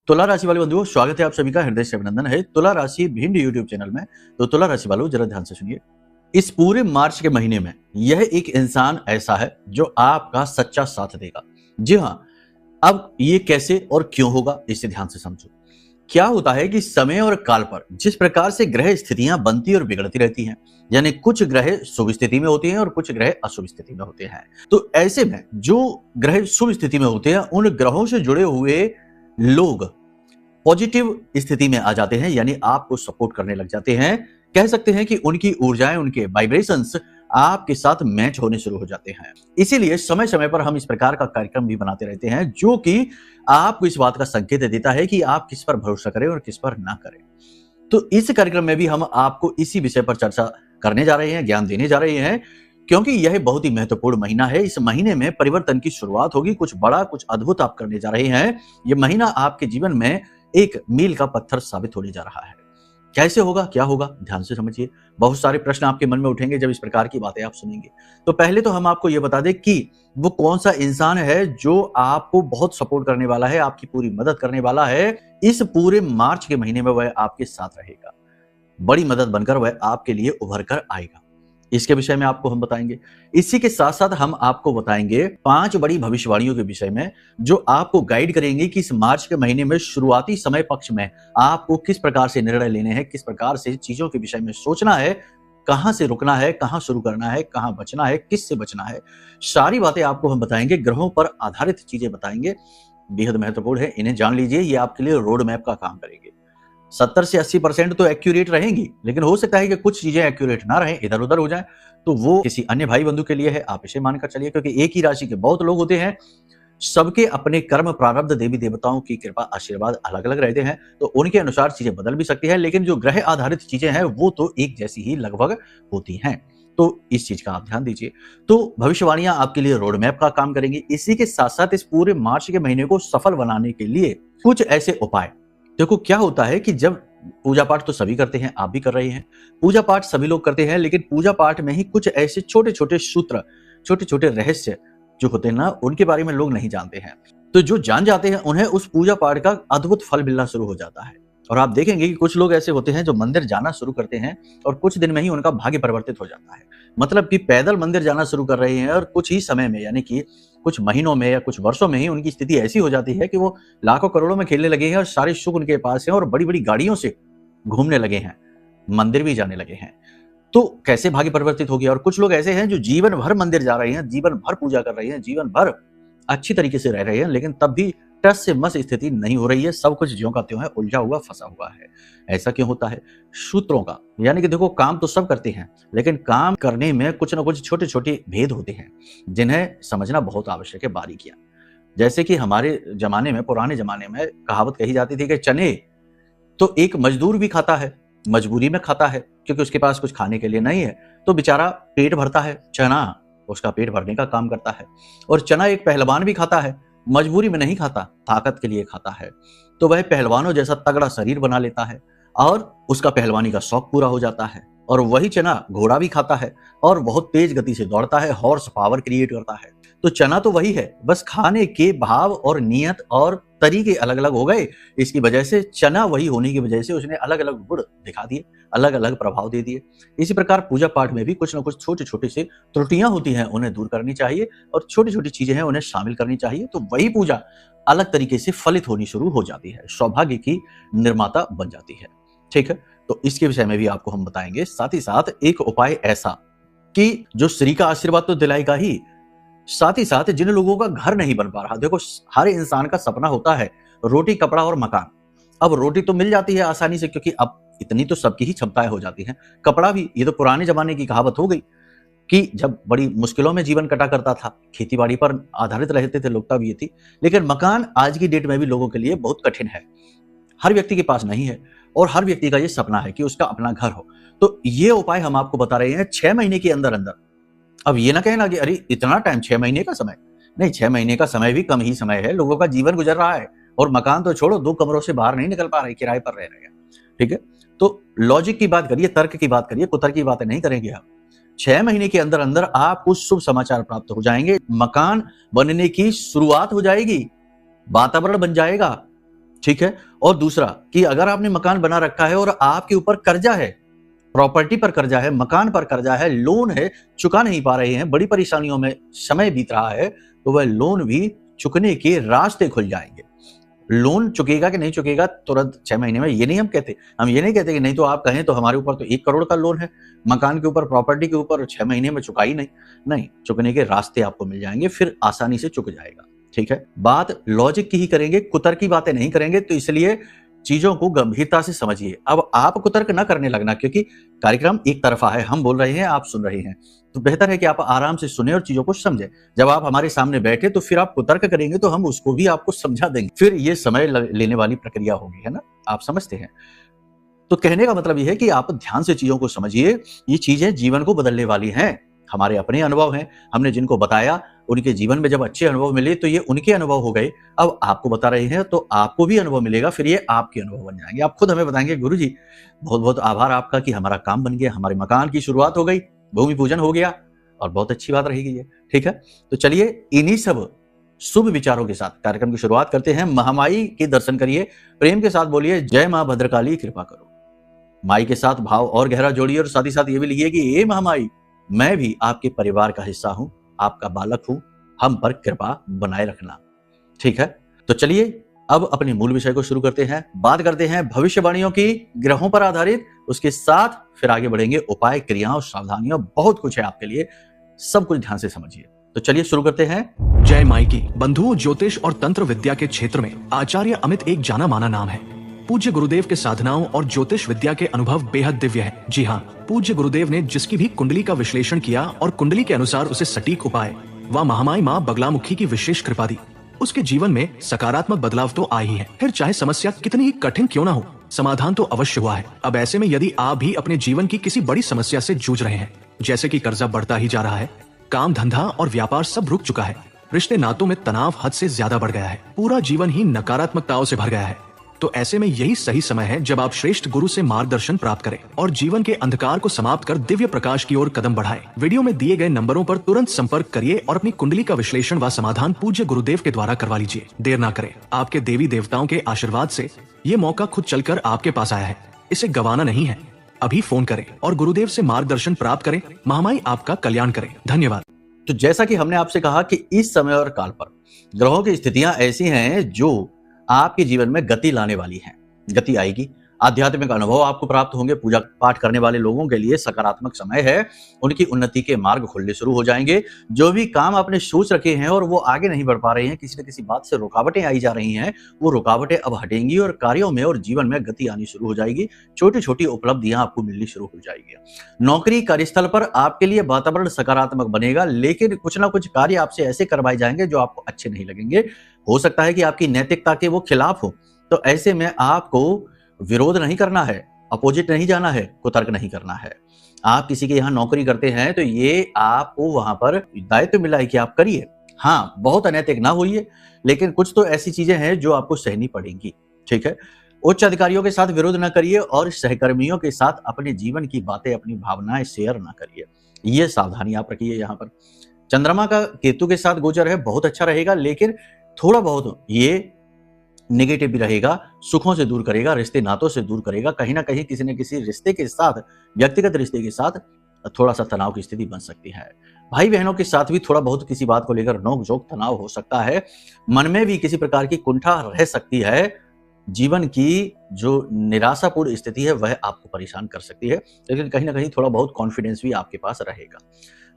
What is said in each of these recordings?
तुला राशि वाले बंधुओं, स्वागत है आप सभी का हृदय से अभिनंदन है तुला राशि भिंड यूट्यूब चैनल में। तो तुला राशि वालों, जरा ध्यान से सुनिए। इस पूरे मार्च के महीने में यह एक इंसान ऐसा है जो आपका सच्चा साथ देगा। जी हाँ, अब ये कैसे और क्यों होगा, इसे ध्यान से समझो। क्या होता है कि समय और काल पर जिस प्रकार से ग्रह स्थितियां बनती और बिगड़ती रहती हैं, यानी कुछ ग्रह शुभ स्थिति में होते हैं और कुछ ग्रह अशुभ स्थिति में होते हैं। तो ऐसे में जो ग्रह शुभ स्थिति में होते हैं, उन ग्रहों से जुड़े हुए लोग पॉजिटिव स्थिति में आ जाते हैं, यानी आपको सपोर्ट करने लग जाते हैं। कह सकते हैं कि उनकी ऊर्जाएं, उनके वाइब्रेशंस आपके साथ मैच होने शुरू हो जाते हैं। इसीलिए समय समय पर हम इस प्रकार का कार्यक्रम भी बनाते रहते हैं, जो कि आपको इस बात का संकेत देता है कि आप किस पर भरोसा करें और किस पर ना करें। तो इस कार्यक्रम में भी हम आपको इसी विषय पर चर्चा करने जा रहे हैं, ज्ञान देने जा रहे हैं, क्योंकि यह बहुत ही महत्वपूर्ण महीना है। इस महीने में परिवर्तन की शुरुआत होगी, कुछ बड़ा, कुछ अद्भुत आप करने जा रहे हैं। यह महीना आपके जीवन में एक मील का पत्थर साबित होने जा रहा है। कैसे होगा, क्या होगा, ध्यान से समझिए। बहुत सारे प्रश्न आपके मन में उठेंगे जब इस प्रकार की बातें आप सुनेंगे। तो पहले तो हम आपको यह बता दें कि वो कौन सा इंसान है जो आपको बहुत सपोर्ट करने वाला है, आपकी पूरी मदद करने वाला है। इस पूरे मार्च के महीने में वह आपके साथ रहेगा, बड़ी मदद बनकर वह आपके लिए उभर कर आएगा। इसके विषय में आपको हम बताएंगे। इसी के साथ साथ हम आपको बताएंगे 5 बड़ी भविष्यवाणियों के विषय में, जो आपको गाइड करेंगे कि इस मार्च के महीने में शुरुआती समय पक्ष में आपको किस प्रकार से निर्णय लेने हैं, किस प्रकार से चीजों के विषय में सोचना है, कहां से रुकना है, कहां शुरू करना है, कहां बचना है, किस से बचना है। सारी बातें आपको हम बताएंगे, ग्रहों पर आधारित चीजें बताएंगे, बेहद महत्वपूर्ण है। इन्हें जान लीजिए, ये आपके लिए रोड मैप का काम करेंगे। 70 से 80% तो एक्यूरेट रहेंगी, लेकिन हो सकता है कि कुछ चीजें एक्यूरेट ना रहें, इधर उधर हो जाए, तो वो किसी अन्य भाई बंधु के लिए है, आप इसे मानकर चलिए। क्योंकि एक ही राशि के बहुत लोग होते हैं, सबके अपने कर्म प्रारब्ध, देवी देवताओं की कृपा आशीर्वाद अलग अलग रहते हैं, तो उनके अनुसार चीजें बदल भी सकती है। लेकिन जो ग्रह आधारित चीजें हैं वो तो एक जैसी ही लगभग होती हैं। तो इस चीज का आप ध्यान दीजिए। तो भविष्यवाणियां आपके लिए रोड मैप का काम करेंगी। इसी के साथ साथ इस पूरे मार्च के महीने को सफल बनाने के लिए कुछ ऐसे उपाय। देखो, क्या होता है कि जब पूजा पाठ तो सभी करते हैं, आप भी कर रहे हैं, पूजा पाठ सभी लोग करते हैं, लेकिन पूजा पाठ में ही कुछ ऐसे छोटे छोटे सूत्र, छोटे छोटे रहस्य जो होते हैं ना, उनके बारे में लोग नहीं जानते हैं। तो जो जान जाते हैं, उन्हें उस पूजा पाठ का अद्भुत फल मिलना शुरू हो जाता है। और आप देखेंगे कि कुछ लोग ऐसे होते हैं जो मंदिर जाना शुरू करते हैं और कुछ दिन में ही उनका भाग्य परिवर्तित हो जाता है। मतलब कि पैदल मंदिर जाना शुरू कर रहे हैं और कुछ ही समय में, यानी कि कुछ महीनों में या कुछ वर्षों में ही उनकी स्थिति ऐसी हो जाती है कि वो लाखों करोड़ों में खेलने लगे हैं और सारे सुख उनके पास हैं और बड़ी बड़ी गाड़ियों से घूमने लगे हैं, मंदिर भी जाने लगे हैं। तो कैसे भाग्य परिवर्तित हो गया। और कुछ लोग ऐसे हैं जो जीवन भर मंदिर जा रहे हैं, जीवन भर पूजा कर रहे हैं, जीवन भर अच्छी तरीके से रह रहे हैं, लेकिन तब भी टस से मस स्थिति नहीं हो रही है, सब कुछ ज्यों का त्यों है, उलझा हुआ, फंसा हुआ है। ऐसा क्यों होता है? सूत्रों का, यानी कि देखो, काम तो सब करते हैं, लेकिन काम करने में कुछ ना कुछ छोटे छोटे भेद होते हैं, जिन्हें समझना बहुत आवश्यक है, बारीकियां। जैसे कि हमारे जमाने में, पुराने जमाने में कहावत कही जाती थी कि चने तो एक मजदूर भी खाता है, मजबूरी में खाता है, क्योंकि उसके पास कुछ खाने के लिए नहीं है, तो बेचारा पेट भरता है। चना उसका पेट भरने का काम करता है। और चना एक पहलवान भी खाता है, मजबूरी में नहीं खाता, ताकत के लिए खाता है। तो वह पहलवानों जैसा तगड़ा शरीर बना लेता है और उसका पहलवानी का शौक पूरा हो जाता है। और वही चना घोड़ा भी खाता है और बहुत तेज गति से दौड़ता है, हॉर्स पावर क्रिएट करता है। तो चना तो वही है, बस खाने के भाव और नियत और तरीके अलग अलग हो गए। इसकी वजह से चना वही होने की वजह से उसने अलग अलग गुण दिखा दिए, अलग अलग प्रभाव दे दिए। इसी प्रकार पूजा पाठ में भी कुछ ना कुछ छोटे छोटे से त्रुटियां होती हैं, उन्हें दूर करनी चाहिए, और छोटी छोटी चीजें हैं उन्हें शामिल करनी चाहिए। तो वही पूजा अलग तरीके से फलित होनी शुरू हो जाती है, सौभाग्य की निर्माता बन जाती है। ठीक है, तो इसके विषय में भी आपको हम बताएंगे। साथ ही साथ एक उपाय ऐसा कि जो श्री का आशीर्वाद तो दिलाएगा ही, साथ ही साथ जिन लोगों का घर नहीं बन पा रहा, देखो, हर इंसान का सपना होता है रोटी, कपड़ा और मकान। अब रोटी तो मिल जाती है आसानी से, क्योंकि अब इतनी तो सबकी ही क्षमताएं हो जाती हैं। कपड़ा भी, ये तो पुराने जमाने की कहावत हो गई कि जब बड़ी मुश्किलों में जीवन कटा करता था, खेती बाड़ी पर आधारित रहते थे लोग, तब ये थी। लेकिन मकान आज की डेट में भी लोगों के लिए बहुत कठिन है, हर व्यक्ति के पास नहीं है, और हर व्यक्ति का ये सपना है कि उसका अपना घर हो। तो ये उपाय हम आपको बता रहे हैं 6 महीने के अंदर अंदर। अब ये ना कहना कि अरे इतना टाइम, 6 महीने का समय नहीं, 6 महीने का समय भी कम ही समय है, लोगों का जीवन गुजर रहा है और मकान तो छोड़ो, 2 कमरों से बाहर नहीं निकल पा रहे, किराए पर रह रहे हैं। ठीक है, तो लॉजिक की बात करिए, तर्क की बात करिए, कुतर्क की बातें नहीं करेंगे हम। 6 महीने के अंदर अंदर आपको शुभ समाचार प्राप्त हो जाएंगे, मकान बनने की शुरुआत हो जाएगी, वातावरण बन जाएगा, ठीक है। और दूसरा कि अगर आपने मकान बना रखा है और आपके ऊपर कर्जा है, प्रॉपर्टी पर कर्जा है, मकान पर कर्जा है, लोन है, चुका नहीं पा रहे हैं, बड़ी परेशानियों में समय बीत रहा है, तो वह लोन भी चुकने के रास्ते खुल जाएंगे। लोन चुकेगा कि नहीं चुकेगा तुरंत 6 महीने में, ये नहीं हम कहते। हम ये नहीं कहते कि नहीं तो आप कहें तो हमारे ऊपर तो 1 करोड़ का लोन है, मकान के ऊपर, प्रॉपर्टी के ऊपर, 6 महीने में चुका ही नहीं। नहीं, चुकने के रास्ते आपको मिल जाएंगे, फिर आसानी से चुक जाएगा। ठीक है, बात लॉजिक की ही करेंगे, कुतर्क की बातें नहीं करेंगे, तो इसलिए चीजों को गंभीरता से समझिए। अब आप कुतर्क न करने लगना, क्योंकि कार्यक्रम एक तरफा है, हम बोल रहे हैं, आप सुन रहे हैं, तो बेहतर है कि आप आराम से सुने और चीजों को समझें। जब आप हमारे सामने बैठे तो फिर आप कुतर्क करेंगे तो हम उसको भी आपको समझा देंगे, फिर ये समय लेने वाली प्रक्रिया होगी, है ना, आप समझते हैं। तो कहने का मतलब यह है कि आप ध्यान से चीजों को समझिए, ये चीजें जीवन को बदलने वाली हैं। हमारे अपने अनुभव हैं, हमने जिनको बताया उनके जीवन में जब अच्छे अनुभव मिले तो ये उनके अनुभव हो गए, अब आपको बता रहे हैं तो आपको भी अनुभव मिलेगा, फिर ये आपके अनुभव बन जाएंगे। आप खुद हमें बताएंगे, गुरुजी बहुत बहुत आभार आपका कि हमारा काम बन गया, हमारे मकान की शुरुआत हो गई, भूमि पूजन हो गया, और बहुत अच्छी बात रहेगी ये। ठीक है, तो चलिए इन्हीं सब शुभ विचारों के साथ कार्यक्रम की शुरुआत करते हैं। महामाई के दर्शन करिए, प्रेम के साथ बोलिए, जय मां भद्रकाली कृपा करो। माई के साथ भाव और गहरा जोड़िए और साथ ही साथ ये भी लिखिए कि हे महामाई, मैं भी आपके परिवार का हिस्सा हूं, आपका बालक हूं, हम पर कृपा बनाए रखना। ठीक है, तो चलिए अब अपने मूल विषय को शुरू करते हैं। बात करते हैं भविष्यवाणियों की, ग्रहों पर आधारित, उसके साथ फिर आगे बढ़ेंगे उपाय, क्रियाओं, सावधानियां, बहुत कुछ है आपके लिए, सब कुछ ध्यान से समझिए। तो चलिए शुरू करते हैं। जय माई की। बंधुओं, ज्योतिष और तंत्र विद्या के क्षेत्र में आचार्य अमित एक जाना माना नाम है। पूज्य गुरुदेव के साधनाओं और ज्योतिष विद्या के अनुभव बेहद दिव्य है। जी हाँ, पूज्य गुरुदेव ने जिसकी भी कुंडली का विश्लेषण किया और कुंडली के अनुसार उसे सटीक उपाय व महामाई माँ बगलामुखी की विशेष कृपा दी, उसके जीवन में सकारात्मक बदलाव तो आ ही है। फिर चाहे समस्या कितनी ही कठिन क्यों ना हो, समाधान तो अवश्य हुआ है। अब ऐसे में यदि आप भी अपने जीवन की किसी बड़ी समस्या से जूझ रहे हैं, जैसे कि कर्जा बढ़ता ही जा रहा है, काम धंधा और व्यापार सब रुक चुका है, रिश्ते नातों में तनाव हद से ज्यादा बढ़ गया है, पूरा जीवन ही नकारात्मकताओं से भर गया है, तो ऐसे में यही सही समय है जब आप श्रेष्ठ गुरु से मार्गदर्शन प्राप्त करें और जीवन के अंधकार को समाप्त कर दिव्य प्रकाश की ओर कदम बढ़ाएं। वीडियो में दिए गए नंबरों पर तुरंत संपर्क करिए और अपनी कुंडली का विश्लेषण व समाधान पूज्य गुरुदेव के द्वारा करवा लीजिए। देर ना करें, आपके देवी देवताओं के आशीर्वाद से ये मौका खुद चलकर आपके पास आया है, इसे गंवाना नहीं है। अभी फोन करें और गुरुदेव से मार्गदर्शन प्राप्त करें। महामाई आपका कल्याण करें। धन्यवाद। तो जैसा कि हमने आपसे कहा कि इस समय और काल पर ग्रहों की स्थितियां ऐसी हैं जो आपके जीवन में गति लाने वाली हैं, गति आएगी, आध्यात्मिक अनुभव आपको प्राप्त होंगे। पूजा पाठ करने वाले लोगों के लिए सकारात्मक समय है, उनकी उन्नति के मार्ग खुलने शुरू हो जाएंगे। जो भी काम आपने सोच रखे हैं और वो आगे नहीं बढ़ पा रहे हैं, किसी न किसी बात से रुकावटें आई जा रही हैं, वो रुकावटें अब हटेंगी और कार्यों में और जीवन में गति आनी शुरू हो जाएगी। छोटी छोटी उपलब्धियां आपको मिलनी शुरू हो जाएगी। नौकरी कार्यस्थल पर आपके लिए वातावरण सकारात्मक बनेगा, लेकिन कुछ ना कुछ कार्य आपसे ऐसे करवाए जाएंगे जो आपको अच्छे नहीं लगेंगे। हो सकता है कि आपकी नैतिकता के वो खिलाफ हो, तो ऐसे में आपको विरोध नहीं करना है, अपोजिट नहीं जाना है, कुतर्क नहीं करना है। आप किसी के यहाँ नौकरी करते हैं तो ये आपको वहां पर दायित्व मिला है कि आप करिए। हाँ, बहुत अनैतिक ना होइए, लेकिन कुछ तो ऐसी चीजें हैं जो आपको सहनी पड़ेंगी। ठीक है, उच्च अधिकारियों के साथ विरोध ना करिए और सहकर्मियों के साथ अपने जीवन की बातें, अपनी भावनाएं शेयर ना करिए। ये सावधानी आप रखिए। यहाँ पर चंद्रमा का केतु के साथ गोचर है, बहुत अच्छा रहेगा, लेकिन थोड़ा बहुत ये नेगेटिव भी रहेगा, सुखों से दूर करेगा, रिश्ते नातों से दूर करेगा। कहीं ना कहीं किसी न किसी रिश्ते के साथ, व्यक्तिगत रिश्ते के साथ थोड़ा सा तनाव की स्थिति बन सकती है। भाई बहनों के साथ भी थोड़ा बहुत किसी बात को लेकर नोक झोंक, तनाव हो सकता है। मन में भी किसी प्रकार की कुंठा रह सकती है। जीवन की जो निराशापूर्ण स्थिति है वह आपको परेशान कर सकती है, लेकिन कहीं ना कहीं थोड़ा बहुत कॉन्फिडेंस भी आपके पास रहेगा।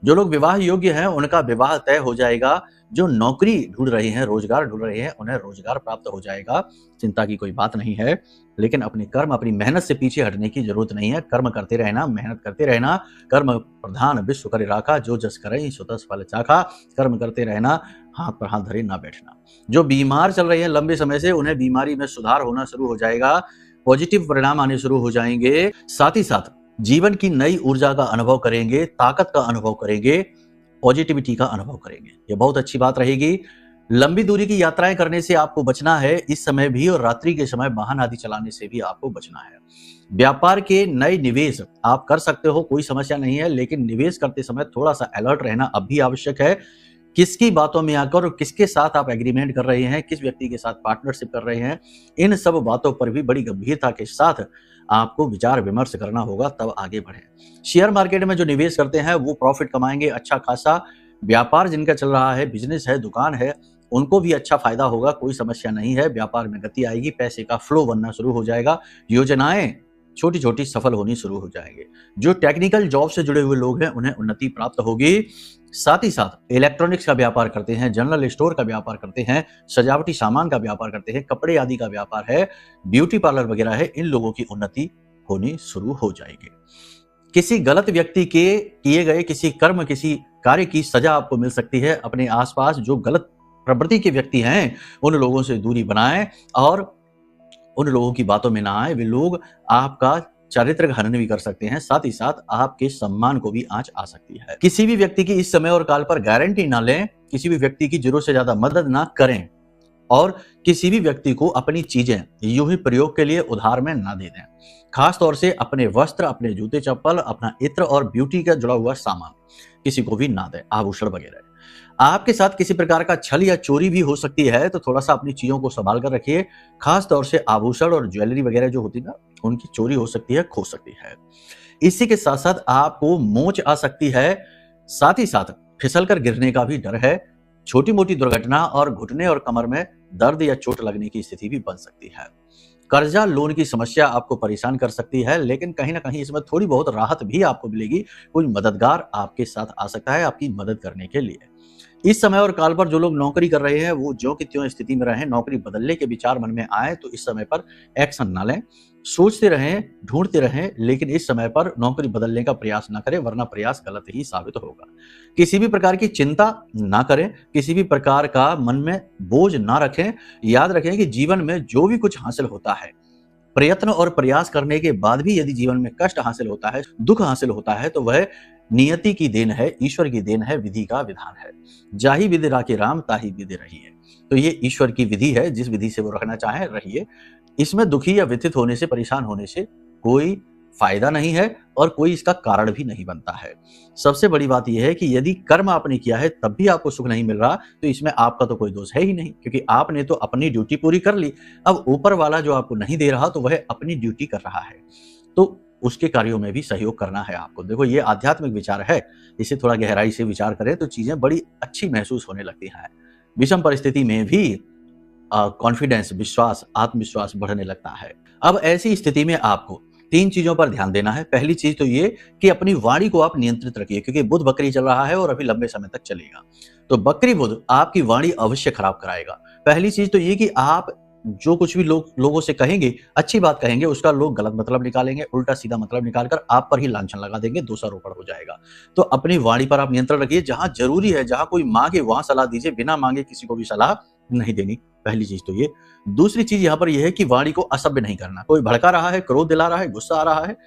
जो लोग विवाह योग्य हैं उनका विवाह तय हो जाएगा। जो नौकरी ढूंढ रहे हैं, रोजगार ढूंढ रहे हैं, उन्हें रोजगार प्राप्त हो जाएगा। चिंता की कोई बात नहीं है, लेकिन अपने कर्म, अपनी मेहनत से पीछे हटने की जरूरत नहीं है। कर्म करते रहना, मेहनत करते रहना। कर्म प्रधान विश्व करे राखा, जो जस करे सो तस फल चाखा। कर्म करते रहना, हाथ पर हाथ धरे ना बैठना। जो बीमार चल रहे हैं लंबे समय से, उन्हें बीमारी में सुधार होना शुरू हो जाएगा, पॉजिटिव परिणाम आने शुरू हो जाएंगे। साथ ही साथ जीवन की नई ऊर्जा का अनुभव करेंगे, ताकत का अनुभव करेंगे, पॉजिटिविटी का अनुभव करेंगे। ये बहुत अच्छी बात रहेगी। लंबी दूरी की यात्राएं करने से आपको बचना है इस समय भी, और रात्रि के समय वाहन आदि चलाने से भी आपको बचना है। व्यापार के नए निवेश आप कर सकते हो, कोई समस्या नहीं है, लेकिन निवेश करते समय थोड़ा सा अलर्ट रहना अब भी आवश्यक है। किसकी बातों में आकर और किसके साथ आप एग्रीमेंट कर रहे हैं, किस व्यक्ति के साथ पार्टनरशिप कर रहे हैं, इन सब बातों पर भी बड़ी गंभीरता के साथ आपको विचार विमर्श करना होगा, तब आगे बढ़ें। शेयर मार्केट में जो निवेश करते हैं वो प्रॉफिट कमाएंगे, अच्छा खासा व्यापार जिनका चल रहा है, बिजनेस है, दुकान है, उनको भी अच्छा फायदा होगा, कोई समस्या नहीं है, व्यापार में गति आएगी, पैसे का फ्लो बनना शुरू हो जाएगा, योजनाएं छोटी छोटी सफल होनी शुरू हो जाएंगे। जो टेक्निकल जॉब से जुड़े हुए लोग हैं उन्हें उन्नति प्राप्त होगी। साथ ही साथ इलेक्ट्रॉनिक्स का व्यापार करते हैं, जनरल स्टोर का व्यापार करते हैं, सजावटी सामान का व्यापार करते हैं, कपड़े आदि का व्यापार है, ब्यूटी पार्लर वगैरह है, इन लोगों की उन्नति होनी शुरू हो जाएगी। किसी गलत व्यक्ति के किए गए किसी कर्म, किसी कार्य की सजा आपको मिल सकती है। अपने आसपास जो गलत प्रवृत्ति के व्यक्ति हैं उन लोगों से दूरी बनाएं और उन लोगों की बातों में ना आए। वे लोग आपका चारित्र का हनन भी कर सकते हैं, साथ ही साथ आपके सम्मान को भी आंच आ सकती है। किसी भी व्यक्ति की इस समय और काल पर गारंटी ना लें, किसी भी व्यक्ति की जरूरत से ज्यादा मदद ना करें और किसी भी व्यक्ति को अपनी चीजें यूं ही प्रयोग के लिए उधार में ना दे दें। खास तौर से अपने वस्त्र, अपने जूते चप्पल, अपना इत्र और ब्यूटी का जुड़ा हुआ सामान किसी को भी ना दें, आभूषण वगैरह। आपके साथ किसी प्रकार का छल या चोरी भी हो सकती है, तो थोड़ा सा अपनी चीजों को संभाल कर रखिए। खास तौर से आभूषण और ज्वेलरी वगैरह जो होती है ना, उनकी चोरी हो सकती है, खो सकती है। इसी के साथ साथ आपको मोच आ सकती है, साथ ही साथ फिसल कर गिरने का भी डर है। छोटी मोटी दुर्घटना और घुटने और कमर में दर्द या चोट लगने की स्थिति भी बन सकती है। कर्जा लोन की समस्या आपको परेशान कर सकती है, लेकिन कहीं ना कहीं इसमें थोड़ी बहुत राहत भी आपको मिलेगी। कोई मददगार आपके साथ आ सकता है आपकी मदद करने के लिए। इस समय और काल पर जो लोग नौकरी कर रहे हैं वो ज्यों की त्यों स्थिति में रहें, नौकरी बदलने के विचार मन में आए तो इस समय पर एक्शन ना लें, सोचते रहें, ढूंढते रहें, लेकिन इस समय पर नौकरी बदलने का प्रयास ना करें, वरना प्रयास गलत ही साबित होगा। किसी भी प्रकार की चिंता ना करें, किसी भी प्रकार का मन में बोझ ना रखें। याद रखें कि जीवन में जो भी कुछ हासिल होता है, प्रयत्न और प्रयास करने के बाद भी यदि जीवन में कष्ट हासिल होता है, दुख हासिल होता है, तो वह नियति की देन है, ईश्वर की देन है, विधि का विधान है। जाहि विधि राखी राम ताहि विधि रहिए। तो ये ईश्वर की विधि है, जिस विधि से वो रखना चाहे रहिए। इसमें दुखी या व्यथित होने से, परेशान होने से कोई फायदा नहीं है और कोई इसका कारण भी नहीं बनता है। सबसे बड़ी बात यह है कि यदि कर्म आपने किया है तब भी आपको सुख नहीं मिल रहा, तो इसमें आपका तो कोई दोष है ही नहीं, क्योंकि आपने तो अपनी ड्यूटी पूरी कर ली। अब ऊपर वाला जो आपको नहीं दे रहा तो वह अपनी ड्यूटी कर रहा है, तो उसके कार्यों में भी सहयोग करना है आपको। देखो, ये आध्यात्मिक विचार है, इसे थोड़ा गहराई से विचार करें तो चीजें बड़ी अच्छी महसूस होने लगती हैं। विषम परिस्थिति में भी कॉन्फिडेंस, विश्वास, आत्मविश्वास बढ़ने लगता है। अब ऐसी स्थिति में आपको 3 चीजों पर ध्यान देना है। पहली चीज तो ये कि अपनी वाणी को आप नियंत्रित रखिए, क्योंकि बुध बकरी चल रहा है और अभी लंबे समय तक चलेगा, तो बकरी बुध आपकी वाणी अवश्य खराब कराएगा। पहली चीज तो ये कि आप जो कुछ भी लोगों से कहेंगे, अच्छी बात कहेंगे, उसका लोग गलत मतलब निकालेंगे, उल्टा सीधा मतलब निकालकर आप पर ही लांछन लगा देंगे, दोषारोपण हो जाएगा। तो अपनी वाणी पर आप नियंत्रण रखिए। जहां जरूरी है, जहां कोई मांगे वहां सलाह दीजिए, बिना मांगे किसी को भी सलाह नहीं देनी। पहली चीज तो ये। दूसरी चीज यहां पर यह है कि वाणी को असभ्य नहीं करना। कोई भड़का रहा है, क्रोध दिला रहा है, गुस्सा आ रहा है,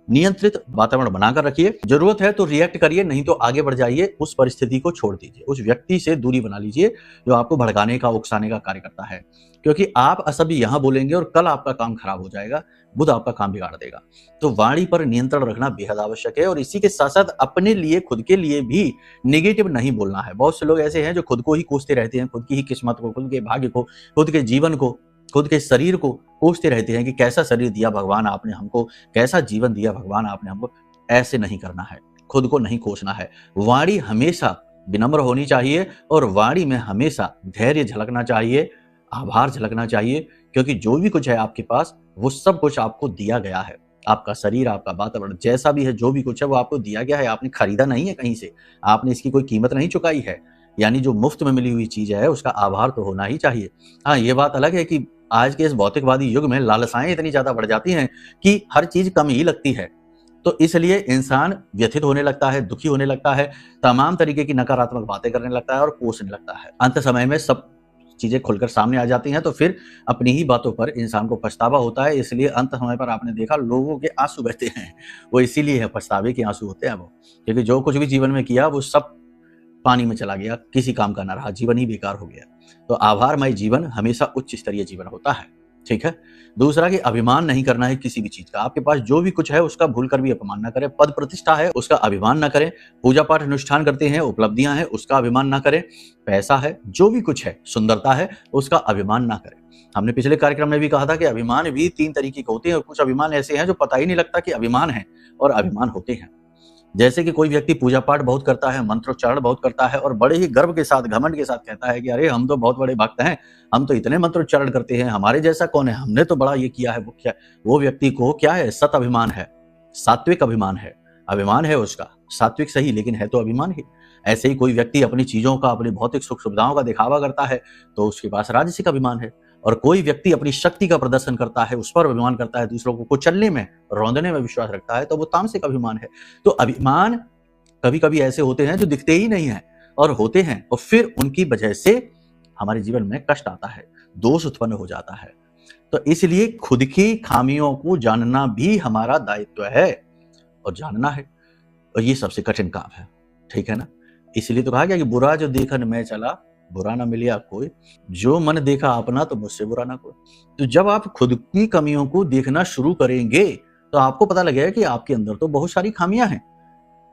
नियंत्रित वातावरण बनाकर रखिए। जरूरत है तो रिएक्ट करिए, नहीं तो आगे बढ़ जाइए। उस परिस्थिति को छोड़ दीजिए, उस व्यक्ति से दूरी बना लीजिए जो आपको भड़काने का, उकसाने का कार्य करता है, क्योंकि आप असभ्य यहां बोलेंगे और कल आपका काम खराब हो जाएगा, बुध आपका काम बिगाड़ देगा। तो वाणी पर नियंत्रण रखना बेहद आवश्यक है। और इसी के साथ साथ अपने लिए, खुद के लिए भी नेगेटिव नहीं बोलना है। बहुत से लोग ऐसे हैं जो खुद को ही कोसते रहते हैं, खुद की ही किस्मत को, खुद के भाग्य को, खुद के जीवन को, खुद के शरीर को कोसते रहते हैं कि कैसा शरीर दिया भगवान आपने हमको, कैसा जीवन दिया भगवान आपने हमको। ऐसे नहीं करना है, खुद को नहीं कोसना है। वाणी हमेशा विनम्र होनी चाहिए और वाणी में हमेशा धैर्य झलकना चाहिए, आभार झलकना चाहिए, क्योंकि जो भी कुछ है आपके पास वो सब कुछ आपको दिया गया है। आपका शरीर, आपका वातावरण, जैसा भी है, जो भी कुछ है वो आपको दिया गया है। आपने खरीदा नहीं है कहीं से, आपने इसकी कोई कीमत नहीं चुकाई है। यानी जो मुफ्त में मिली हुई चीज है उसका आभार तो होना ही चाहिए। हाँ, ये बात अलग है कि आज के इस भौतिकवादी युग में लालसाएं इतनी ज्यादा बढ़ जाती हैं कि हर चीज कम ही लगती है, तो इसलिए इंसान व्यथित होने लगता है, दुखी होने लगता है, तमाम तरीके की नकारात्मक बातें करने लगता है और कोसने लगता है। अंत समय में सब चीजें खुलकर सामने आ जाती हैं तो फिर अपनी ही बातों पर इंसान को पछतावा होता है। इसलिए अंत समय पर आपने देखा लोगों के आंसू बहते हैं, वो इसीलिए है, पछतावे के आंसू होते हैं वो, क्योंकि जो कुछ भी जीवन में किया वो सब पानी में चला गया, किसी काम का ना रहा, जीवन ही बेकार हो गया। तो आभारमय जीवन हमेशा उच्च स्तरीय जीवन होता है। ठीक है। दूसरा कि अभिमान नहीं करना है किसी भी चीज का। आपके पास जो भी कुछ है उसका भूल कर भी अपमान ना करें। पद प्रतिष्ठा है उसका अभिमान ना करें। पूजा पाठ अनुष्ठान करते हैं, उपलब्धियां हैं, उसका अभिमान ना करें। पैसा है, जो भी कुछ है, सुंदरता है, उसका अभिमान ना करें। हमने पिछले कार्यक्रम में भी कहा था कि अभिमान भी 3 तरीके के होते हैं और कुछ अभिमान ऐसे हैं जो पता ही नहीं लगता कि अभिमान है और अभिमान होते हैं। जैसे कि कोई व्यक्ति पूजा पाठ बहुत करता है, मंत्रोच्चारण बहुत करता है और बड़े ही गर्व के साथ, घमंड के साथ कहता है कि अरे हम तो बहुत बड़े भक्त हैं, हम तो इतने मंत्रोच्चारण करते हैं, हमारे जैसा कौन है, हमने तो बड़ा ये किया है, वो क्या। वो व्यक्ति को क्या है, सत अभिमान है, सात्विक अभिमान है, अभिमान है उसका, सात्विक सही लेकिन है तो अभिमान ही। ऐसे ही कोई व्यक्ति अपनी चीजों का, अपनी भौतिक सुख सुविधाओं का दिखावा करता है तो उसके पास राजसिक अभिमान है। और कोई व्यक्ति अपनी शक्ति का प्रदर्शन करता है, उस पर अभिमान करता है, दूसरों को कुचलने में, रौंदने में विश्वास रखता है, तो वो तामसिक अभिमान है। तो अभिमान कभी कभी ऐसे होते हैं जो दिखते ही नहीं है और होते हैं, और फिर उनकी वजह से हमारे जीवन में कष्ट आता है, दोष उत्पन्न हो जाता है। तो इसलिए खुद की खामियों को जानना भी हमारा दायित्व है और जानना है, और ये सबसे कठिन काम है, ठीक है ना। इसलिए तो कहा गया कि बुरा जो देखन मैं चला, बुरा ना मिलिया कोई, जो मन देखा अपना तो मुझसे बुरा ना कोई। तो जब आप खुद की कमियों को देखना शुरू करेंगे तो आपको पता लगेगा कि आपके अंदर तो बहुत सारी खामियां हैं।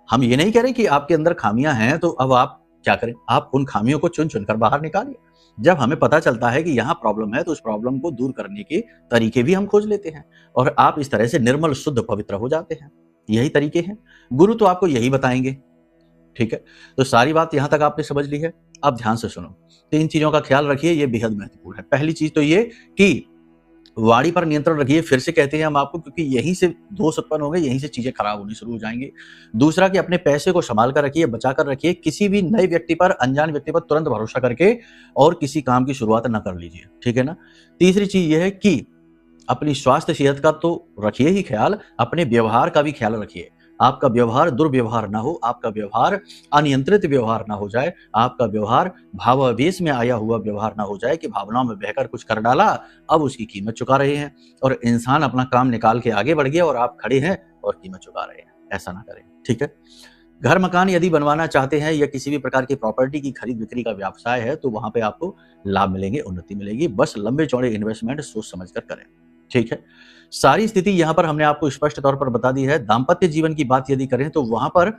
हम ये नहीं कह रहे कि आपके अंदर खामियां हैं तो अब आप क्या करें, आप उन खामियों को चुन चुन कर बाहर निकालिए। जब हमें पता चलता है कि यहाँ प्रॉब्लम है तो उस प्रॉब्लम को दूर करने के तरीके भी हम खोज लेते हैं और आप इस तरह से निर्मल, शुद्ध, पवित्र हो जाते हैं। यही तरीके हैं, गुरु तो आपको यही बताएंगे, ठीक है। तो सारी बात यहां तक आपने समझ ली है। अब ध्यान से सुनो, 3 चीजों का ख्याल रखिए, ये बेहद महत्वपूर्ण है। पहली चीज तो ये कि वाणी पर नियंत्रण रखिए। फिर से कहते हैं हम आपको, क्योंकि यहीं से दोष उत्पन्न होंगे, यहीं से चीजें खराब होनी शुरू हो जाएंगी। दूसरा कि अपने पैसे को संभाल कर रखिए, बचा कर रखिए। किसी भी नए व्यक्ति पर, अनजान व्यक्ति पर तुरंत भरोसा करके और किसी काम की शुरुआत न कर लीजिए, ठीक है ना। तीसरी चीज यह है कि अपनी स्वास्थ्य सेहत का तो रखिए ही ख्याल, अपने व्यवहार का भी ख्याल रखिए। आपका व्यवहार दुर्व्यवहार ना हो, आपका व्यवहार अनियंत्रित व्यवहार ना हो जाए, आपका व्यवहार भावावेश में आया हुआ व्यवहार ना हो जाए कि भावनाओं में बहकर कुछ कर डाला, अब उसकी कीमत चुका रहे हैं और इंसान अपना काम निकाल के आगे बढ़ गया और आप खड़े हैं और कीमत चुका रहे हैं। ऐसा ना करें, ठीक है। घर मकान यदि बनवाना चाहते हैं या किसी भी प्रकार की प्रॉपर्टी की खरीद बिक्री का व्यवसाय है तो वहां पे आपको लाभ मिलेंगे, उन्नति मिलेगी। बस लंबे चौड़े इन्वेस्टमेंट सोच समझ कर करें, ठीक है। सारी स्थिति यहां पर हमने आपको स्पष्ट तौर पर बता दी है। दाम्पत्य जीवन की बात यदि करें तो वहां पर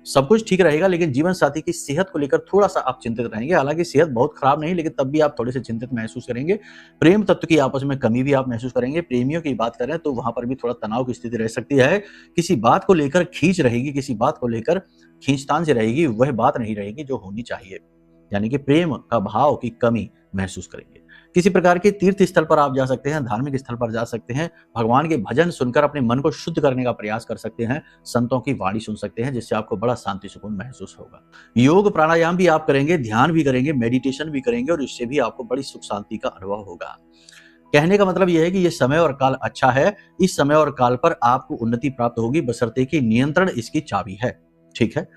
सब कुछ ठीक रहेगा, लेकिन जीवन साथी की सेहत को लेकर थोड़ा सा आप चिंतित रहेंगे। हालांकि सेहत बहुत खराब नहीं, लेकिन तब भी आप थोड़े से चिंतित महसूस करेंगे। प्रेम तत्व की आपस में कमी भी आप महसूस करेंगे। प्रेमियों की बात करें तो वहां पर भी थोड़ा तनाव की स्थिति रह सकती है। किसी बात को लेकर खींच रहेगी, किसी बात को लेकर खींचतान से रहेगी, वह बात नहीं रहेगी जो होनी चाहिए, यानी कि प्रेम का भाव की कमी महसूस करेंगे। किसी प्रकार के तीर्थ स्थल पर आप जा सकते हैं, धार्मिक स्थल पर जा सकते हैं, भगवान के भजन सुनकर अपने मन को शुद्ध करने का प्रयास कर सकते हैं, संतों की वाणी सुन सकते हैं, जिससे आपको बड़ा शांति सुकून महसूस होगा। योग प्राणायाम भी आप करेंगे, ध्यान भी करेंगे, मेडिटेशन भी करेंगे और इससे भी आपको बड़ी सुख शांति का अनुभव होगा। कहने का मतलब यह है कि यह समय और काल अच्छा है। इस समय और काल पर आपको उन्नति प्राप्त होगी, बशर्ते कि नियंत्रण इसकी चाबी है, ठीक है।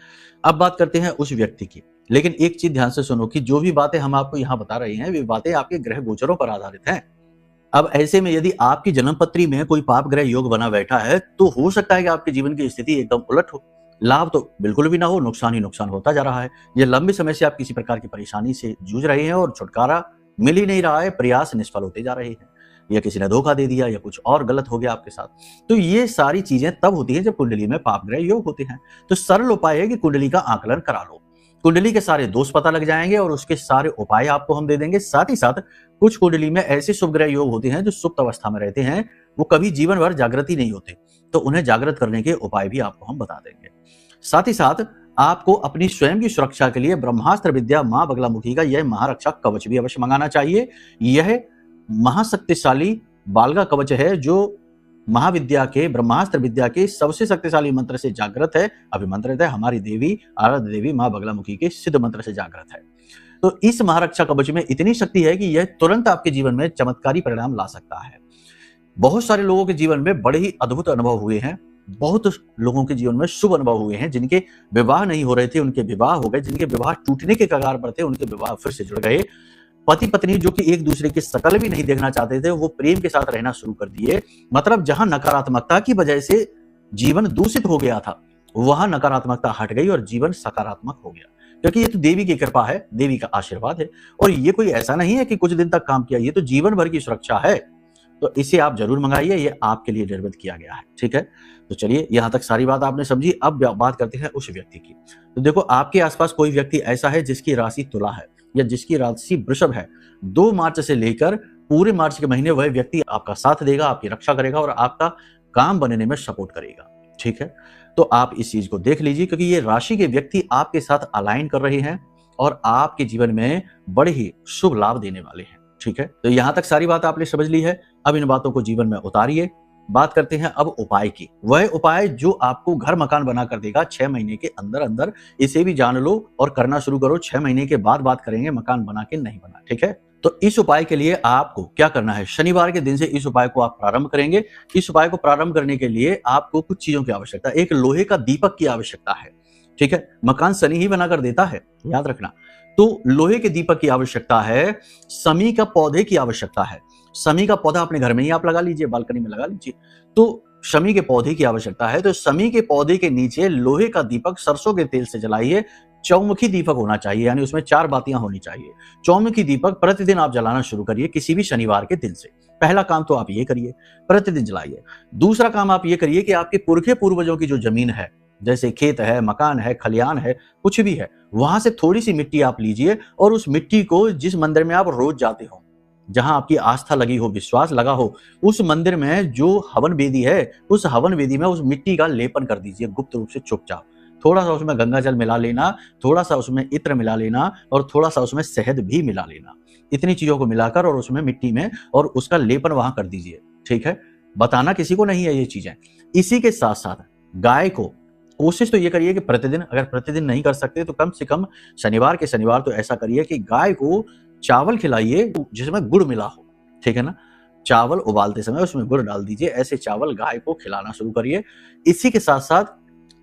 अब बात करते हैं उस व्यक्ति की, लेकिन एक चीज ध्यान से सुनो कि जो भी बातें हम आपको यहां बता रहे हैं वे बातें आपके ग्रह गोचरों पर आधारित हैं। अब ऐसे में यदि आपकी जन्मपत्री में कोई पाप ग्रह योग बना बैठा है तो हो सकता है कि आपके जीवन की स्थिति एकदम उलट हो। लाभ तो बिल्कुल भी ना हो, नुकसान ही नुकसान होता जा रहा है। यह लंबे समय से आप किसी प्रकार की परेशानी से जूझ रहे हैं और छुटकारा मिल ही नहीं रहा है, प्रयास निष्फल होते जा रहे हैं, या किसी ने धोखा दे दिया या कुछ और गलत हो गया आपके साथ। तो ये सारी चीजें तब होती है जब कुंडली में पाप ग्रह योग होते हैं। तो सरल उपाय है कि कुंडली का आकलन करा लो। कुंडली के सारे दोष पता लग जाएंगे और उसके सारे उपाय आपको हम दे देंगे। साथ ही साथ कुछ कुंडली में ऐसे शुभ ग्रह योग होते हैं जो सुप्त अवस्था में रहते हैं, वो कभी जीवन भर जागृत ही नहीं होते, तो उन्हें जागृत करने के उपाय भी आपको हम बता देंगे। साथ ही साथ आपको अपनी स्वयं की सुरक्षा के लिए ब्रह्मास्त्र विद्या मां बगलामुखी का यह महारक्षा कवच भी अवश्य मंगाना चाहिए। यह महाशक्तिशाली बालगा कवच है जो महाविद्या के, ब्रह्मास्त्र विद्या के सबसे शक्तिशाली मंत्र से जागृत है, अभिमंत्रित है। हमारी देवी, आराध्य देवी मां बगलामुखी के सिद्ध मंत्र से जागृत है। तो इस महारक्षा कवच में इतनी शक्ति है कि यह तुरंत आपके जीवन में चमत्कारी परिणाम ला सकता है। बहुत सारे लोगों के जीवन में बड़े ही अद्भुत अनुभव हुए हैं। बहुत लोगों के जीवन में शुभ अनुभव हुए हैं। जिनके विवाह नहीं हो रहे थे उनके विवाह हो गए, जिनके विवाह टूटने के कगार पर थे उनके विवाह फिर से जुड़ गए। पति पत्नी जो कि एक दूसरे की शकल भी नहीं देखना चाहते थे, वो प्रेम के साथ रहना शुरू कर दिए। मतलब जहां नकारात्मकता की वजह से जीवन दूषित हो गया था, वहां नकारात्मकता हट गई और जीवन सकारात्मक हो गया, क्योंकि ये तो देवी की कृपा है, देवी का आशीर्वाद है। और ये कोई ऐसा नहीं है कि कुछ दिन तक काम किया, ये तो जीवन भर की सुरक्षा है। तो इसे आप जरूर मंगाइए, ये आपके लिए निर्मित किया गया है। ठीक है, तो चलिए यहाँ तक सारी बात आपने समझी। अब बात करते हैं उस व्यक्ति की। तो देखो, आपके आसपास कोई व्यक्ति ऐसा है जिसकी राशि तुला है या जिसकी राशि वृषभ है। 2 मार्च से लेकर पूरे मार्च के महीने वह व्यक्ति आपका साथ देगा, आपकी रक्षा करेगा और आपका काम बनने में सपोर्ट करेगा। ठीक है, तो आप इस चीज को देख लीजिए, क्योंकि ये राशि के व्यक्ति आपके साथ अलाइन कर रहे हैं और आपके जीवन में बड़े ही शुभ लाभ देने वाले हैं। ठीक है, तो यहां तक सारी बात आपने समझ ली है। अब इन बातों को जीवन में उतारिए। बात करते हैं अब उपाय की। वह उपाय जो आपको घर मकान बना कर देगा 6 महीने के अंदर अंदर। इसे भी जान लो और करना शुरू करो। 6 महीने के बाद बात करेंगे मकान बना के नहीं बना। ठीक है, तो इस उपाय के लिए आपको क्या करना है, शनिवार के दिन से इस उपाय को आप प्रारंभ करेंगे। इस उपाय को प्रारंभ करने के लिए आपको कुछ चीजों की आवश्यकता है। एक लोहे का दीपक की आवश्यकता है। ठीक है, मकान शनि ही बनाकर देता है, याद रखना। तो लोहे के दीपक की आवश्यकता है। समी का पौधे की आवश्यकता है। समी का पौधा अपने घर में ही आप लगा लीजिए, बालकनी में लगा लीजिए। तो शमी के पौधे की आवश्यकता है। तो शमी के पौधे के नीचे लोहे का दीपक सरसों के तेल से जलाइए। चौमुखी दीपक होना चाहिए, यानी उसमें 4 बातियां होनी चाहिए। चौमुखी दीपक प्रतिदिन आप जलाना शुरू करिए, किसी भी शनिवार के दिन से। पहला काम तो आप ये करिए, प्रतिदिन जलाइए। दूसरा काम आप ये करिए कि आपके पुरखे पूर्वजों की जो जमीन है, जैसे खेत है, मकान है, खलियान है, कुछ भी है, वहां से थोड़ी सी मिट्टी आप लीजिए और उस मिट्टी को जिस मंदिर में आप रोज जाते हो, जहां आपकी आस्था लगी हो, विश्वास लगा हो, उस मंदिर में जो हवन वेदी है, उस हवन वेदी में उस मिट्टी का लेपन कर दीजिए गुप्त रूप से, चुपचाप। थोड़ा सा उसमें गंगा जल मिला लेना, थोड़ा सा उसमें इत्र मिला लेना और थोड़ा सा उसमें शहद भी मिला लेना। इतनी चीजों को मिलाकर और उसमें मिट्टी में और उसका लेपन वहां कर दीजिए। ठीक है, बताना किसी को नहीं है ये चीजें। इसी के साथ साथ गाय को कोशिश तो ये करिए कि प्रतिदिन, अगर प्रतिदिन नहीं कर सकते तो कम से कम शनिवार के शनिवार तो ऐसा करिए कि गाय को चावल खिलाइए जिसमें गुड़ मिला हो। ठीक है ना, चावल उबालते समय उसमें गुड़ डाल दीजिए। ऐसे चावल गाय को खिलाना शुरू करिए। इसी के साथ साथ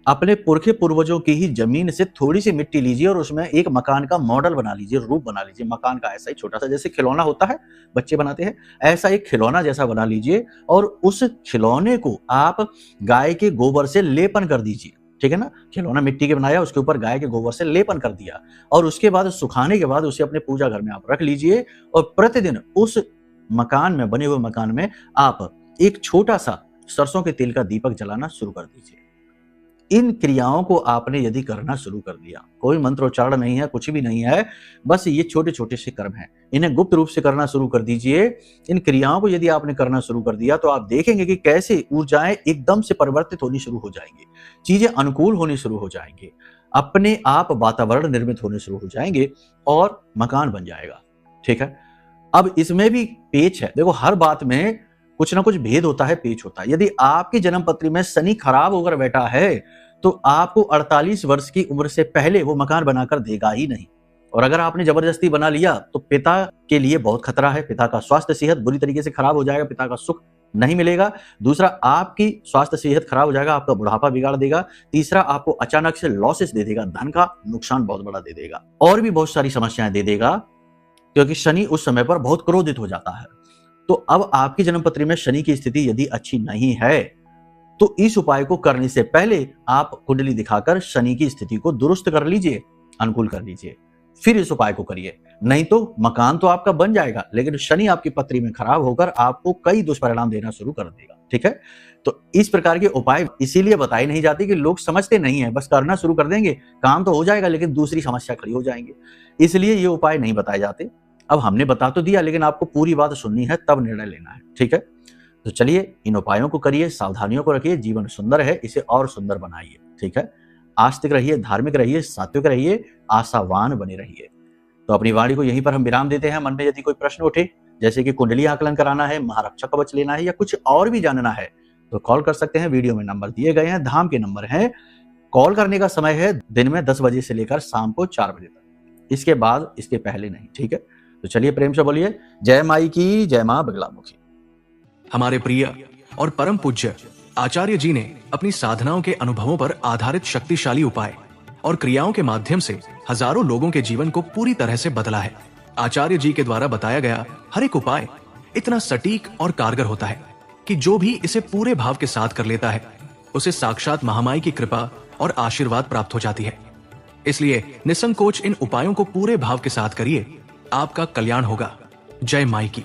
अपने पुरखे पूर्वजों की ही जमीन से थोड़ी सी मिट्टी लीजिए और उसमें एक मकान का मॉडल बना लीजिए, रूप बना लीजिए मकान का। ऐसा ही छोटा सा, जैसे खिलौना होता है बच्चे बनाते हैं, ऐसा एक खिलौना जैसा बना लीजिए और उस खिलौने को आप गाय के गोबर से लेपन कर दीजिए। ठीक है ना, खिलौना मिट्टी के बनाया, उसके ऊपर गाय के गोबर से लेपन कर दिया और उसके बाद सुखाने के बाद उसे अपने पूजा घर में आप रख लीजिए और प्रतिदिन उस मकान में, बने हुए मकान में आप एक छोटा सा सरसों के तेल का दीपक जलाना शुरू कर दीजिए। इन क्रियाओं को आपने यदि करना शुरू कर दिया, कोई मंत्रोच्चारण नहीं है, कुछ भी नहीं है, बस ये छोटे छोटे से कर्म हैं, इन्हें गुप्त रूप से करना शुरू कर दीजिए। इन क्रियाओं को यदि आपने करना शुरू कर दिया तो आप देखेंगे कि कैसे ऊर्जाएं एकदम से परिवर्तित होनी शुरू हो जाएंगी, चीजें अनुकूल होनी शुरू हो जाएंगी, अपने आप वातावरण निर्मित होने शुरू हो जाएंगे और मकान बन जाएगा। ठीक है, अब इसमें भी पेच है। देखो, हर बात में कुछ ना कुछ भेद होता है, पेच होता है। यदि आपकी जन्म पत्री में शनि खराब होकर बैठा है तो आपको 48 वर्ष की उम्र से पहले वो मकान बनाकर देगा ही नहीं। और अगर आपने जबरदस्ती बना लिया तो पिता के लिए बहुत खतरा है। पिता का स्वास्थ्य सेहत बुरी तरीके से खराब हो जाएगा, पिता का सुख नहीं मिलेगा। दूसरा, आपकी स्वास्थ्य सेहत खराब हो जाएगा, आपका बुढ़ापा बिगाड़ देगा। तीसरा, आपको अचानक से लॉसेस दे देगा, धन का नुकसान बहुत बड़ा दे देगा और भी बहुत सारी समस्याएं दे देगा, क्योंकि शनि उस समय पर बहुत क्रोधित हो जाता है। तो अब आपकी जन्मपत्री में शनि की स्थिति यदि अच्छी नहीं है तो इस उपाय को करने से पहले आप कुंडली दिखाकर शनि की स्थिति को दुरुस्त कर लीजिए, अनुकूल कर लीजिए, फिर इस उपाय को करिए। नहीं तो मकान तो आपका बन जाएगा लेकिन शनि आपकी पत्री में खराब होकर आपको कई दुष्परिणाम देना शुरू कर देगा। ठीक है, तो इस प्रकार के उपाय इसीलिए बताए नहीं जाते कि लोग समझते नहीं है, बस करना शुरू कर देंगे, काम तो हो जाएगा लेकिन दूसरी समस्या खड़ी हो जाएंगे, इसलिए ये उपाय नहीं बताए जाते। अब हमने बता तो दिया लेकिन आपको पूरी बात सुननी है, तब निर्णय लेना है। ठीक है, तो चलिए इन उपायों को करिए, सावधानियों को रखिए, जीवन सुंदर है, इसे और सुंदर बनाइए। ठीक है, आस्तिक रहिए, धार्मिक रहिए, सात्विक रहिए, आशावान बने रहिए। तो अपनी वाणी को यहीं पर हम विराम देते हैं। मन में यदि कोई प्रश्न उठे, जैसे कि कुंडली आकलन कराना है, महारक्षा कवच लेना है या कुछ और भी जानना है, तो कॉल कर सकते हैं। वीडियो में नंबर दिए गए हैं, धाम के नंबर हैं। कॉल करने का समय है दिन में 10 बजे से लेकर शाम को 4 बजे तक, इसके बाद, इसके पहले नहीं। ठीक है, तो चलिए प्रेम से बोलिए जय माई की, जय मां बगलामुखी। हमारे प्रिय और परम पूज्य आचार्य जी ने अपनी साधनाओं के अनुभवों पर आधारित शक्तिशाली उपाय और क्रियाओं के माध्यम से हजारों लोगों के जीवन को पूरी तरह से बदला है। आचार्य जी के द्वारा बताया गया हर एक उपाय इतना सटीक और कारगर होता है कि जो भी इसे पूरे भाव के साथ कर लेता है उसे साक्षात महामाई की कृपा और आशीर्वाद प्राप्त हो जाती है। इसलिए निसंकोच इन उपायों को पूरे भाव के साथ करिए, आपका कल्याण होगा। जय माई की।